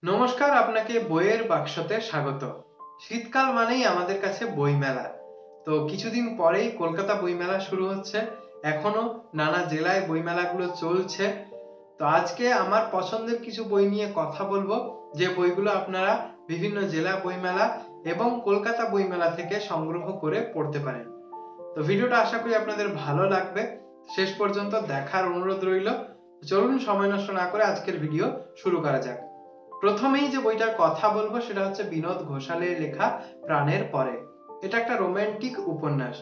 নমস্কার, আপনাকে বইয়ের বাক্সতে স্বাগত। শীতকাল মানেই আমাদের কাছে বইমেলা। তো কিছুদিন পরেই কলকাতা বইমেলা শুরু হচ্ছে। এখনো নানা জেলায় বইমেলাগুলো চলছে। তো আজকে আমার পছন্দের কিছু বই নিয়ে কথা বলবো, যে বইগুলো আপনারা বিভিন্ন জেলা বইমেলা এবং কলকাতা বইমেলা থেকে সংগ্রহ করে পড়তে পারেন। তো ভিডিওটা আশা করি আপনাদের ভালো লাগবে। শেষ পর্যন্ত দেখার অনুরোধ রইল। চলুন সময় নষ্ট না করে আজকের ভিডিও শুরু করা যাক। প্রথমেই যে বইটার কথা বলবো সেটা হচ্ছে বিনোদ ঘোষালের লেখা প্রাণের পরে। এটা একটা রোমান্টিক উপন্যাস।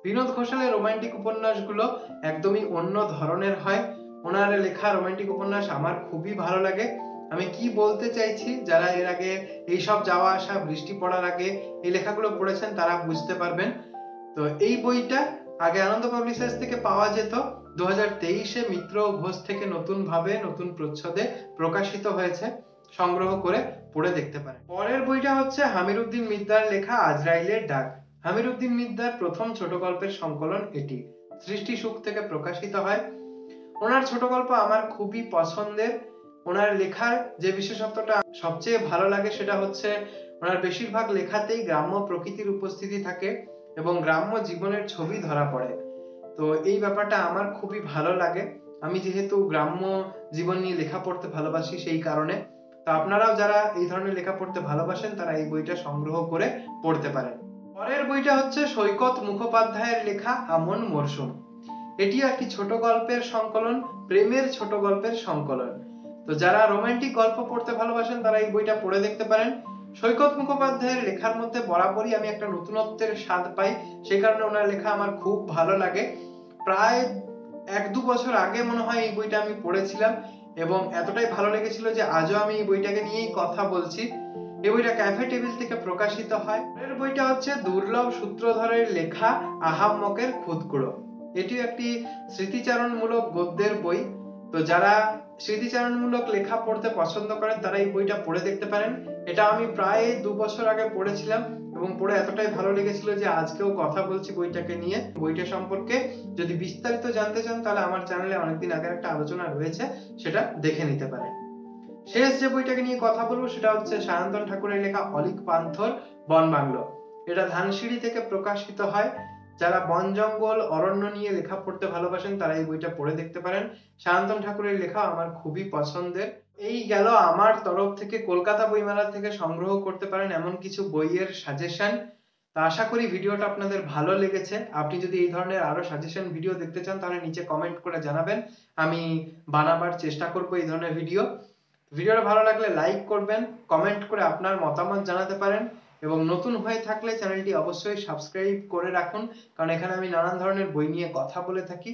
বিনোদ ঘোষালের রোমান্টিক উপন্যাসগুলো একদমই অন্য ধরনের হয়। ওনার লেখা রোমান্টিক উপন্যাস আমার খুবই ভালো লাগে। আমি কি বলতে চাইছি, যারা এর আগে এইসব যাওয়া আসা বৃষ্টি পড়ার আগে এই লেখাগুলো পড়েছেন তারা বুঝতে পারবেন। তো এই বইটা আগে আনন্দ পাবলিশার্স থেকে পাওয়া যেত। 2023-এ মিত্র ঘোষ থেকে নতুন ভাবে নতুন প্রচ্ছদে প্রকাশিত হয়েছে। সংগ্রহ করে পড়ে দেখতে পারেন। পরের বইটা হচ্ছে আমির উদ্দিন মির্জার লেখা আজরাইলের ডাক। আমির উদ্দিন মির্জার প্রথম ছোট গল্পের সংকলন এটি। সৃষ্টি সুখ থেকে প্রকাশিত হয়। ওনার ছোট গল্প আমার খুবই পছন্দের। ওনার লেখার যে বিশেষত্বটা সবচেয়ে ভালো লাগে সেটা হচ্ছে ওনার বেশিরভাগ লেখাতেই গ্রাম্য প্রকৃতির উপস্থিতি থাকে এবং গ্রাম্য জীবনের ছবি ধরা পড়ে। তো এই ব্যাপারটা আমার খুবই ভালো লাগে। আমি যেহেতু গ্রাম্য জীবন নিয়ে লেখা পড়তে ভালোবাসি, সেই কারণে। তো আপনারাও যারা এই ধরনের লেখা পড়তে ভালোবাসেন তারা এই বইটা সংগ্রহ করে পড়তে পারেন। পরের বইটা হচ্ছে সৈকত মুখোপাধ্যায়ের লেখা আমন মরশুম। এটিও একটি ছোট গল্পের সংকলন, প্রেমের ছোট গল্পের সংকলন। তো যারা রোমান্টিক গল্প পড়তে ভালোবাসেন তারা এই বইটা পড়ে দেখতে পারেন। সৈকত মুখোপাধ্যায়ের লেখার মধ্যে বরাবরই আমি একটা নতুনত্বের স্বাদ পাই, সেই কারণে ওনার লেখা আমার খুব ভালো লাগে। প্রায় 1-2 বছর আগে মনে হয় এই বইটা আমি পড়েছিলাম এবং এতটাই ভালো লেগেছিল যে আজও আমি এই বইটাকে নিয়েই কথা বলছি। এই বইটা ক্যাফে টেবিল থেকে প্রকাশিত হয়। পরের বইটা হচ্ছে দুর্লভ সূত্রধরের লেখা আহাম্মকের খুদকুড়ো। এটিও একটি স্মৃতিচারণমূলক গদ্যের বই। তো যারা স্মৃতিচারণমূলক লেখা পড়তে পছন্দ করেন তারা এই বইটা পড়ে দেখতে পারেন। এটা আমি প্রায় 2 বছর আগে পড়েছিলাম এবং পড়ে এতটাই ভালো লেগেছিল যে আজকেও কথা বলছি বইটাকে নিয়ে। বইটা সম্পর্কে যদি বিস্তারিত জানতে চান তাহলে আমার চ্যানেলে অনেকদিন আগে একটা আলোচনা রয়েছে, সেটা দেখে নিতে পারেন। শেষ যে বইটাকে নিয়ে কথা বলবো সেটা হচ্ছে সায়ন্তন ঠাকুরের লেখা অলীক পান্থর বনবাংলো। এটা ধানসিঁড়ি থেকে প্রকাশিত হয়। যারা বন জঙ্গল অরণ্য নিয়ে লেখা পড়তে ভালোবাসেন তারা এই বইটা পড়ে দেখতে পারেন। সায়ন্তন ঠাকুরের লেখা আমার খুবই পছন্দের। এই গেল আমার তরফ থেকে কলকাতা বইমেলা থেকে সংগ্রহ করতে পারেন এমন কিছু বইয়ের সাজেশন। তো আশা করি ভিডিওটা আপনাদের ভালো লেগেছে। আপনি যদি এই ধরনের আরো সাজেশন ভিডিও দেখতে চান তাহলে নিচে কমেন্ট করে জানাবেন। আমি বানাবার চেষ্টা করব এই ধরনের ভিডিও। ভিডিওটা ভালো লাগলে লাইক করবেন, কমেন্ট করে আপনার মতামত জানাতে পারেন এবং নতুন হয়ে থাকলে চ্যানেলটি অবশ্যই সাবস্ক্রাইব করে রাখুন, কারণ এখানে আমি নানান ধরনের বই নিয়ে কথা বলে থাকি।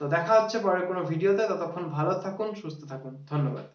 তো দেখা হচ্ছে পরের কোনো ভিডিওতে। ততক্ষণ ভালো থাকুন, সুস্থ থাকুন। ধন্যবাদ।